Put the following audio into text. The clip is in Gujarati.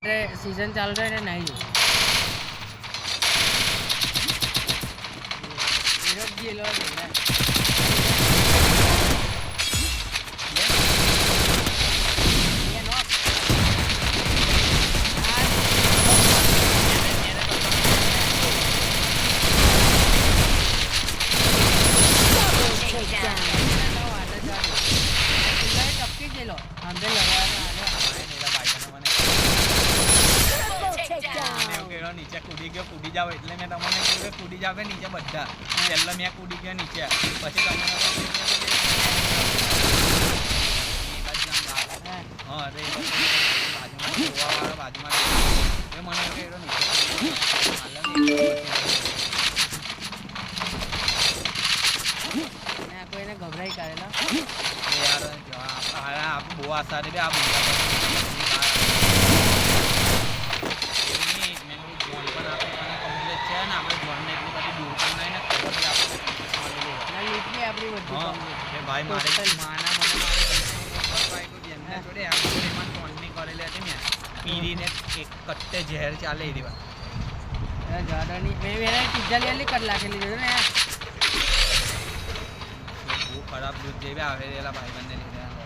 सीजन चल रहा है नहीं નીચે કૂદી જાવ એટલે મેં તમને કીધું કૂદી જાવ નીચે બધા પહેલા મેં કૂદી ગયો નીચે પછી તમને હા અરે બાજુમાં એ મને કોઈને ગભરાઈ કાઢેલા યાર આપણે બહુ આશા રે આ ભાઈ મારે કરેલી હતી ને પીરીને એક કટ્ટે ઝેર ચાલે એ રીવા મેં પિઝા લેલી કર લાખેલી જોયું ને બહુ ખરાબ દૂધ જેવી આવેલા ભાઈ બંને લીધે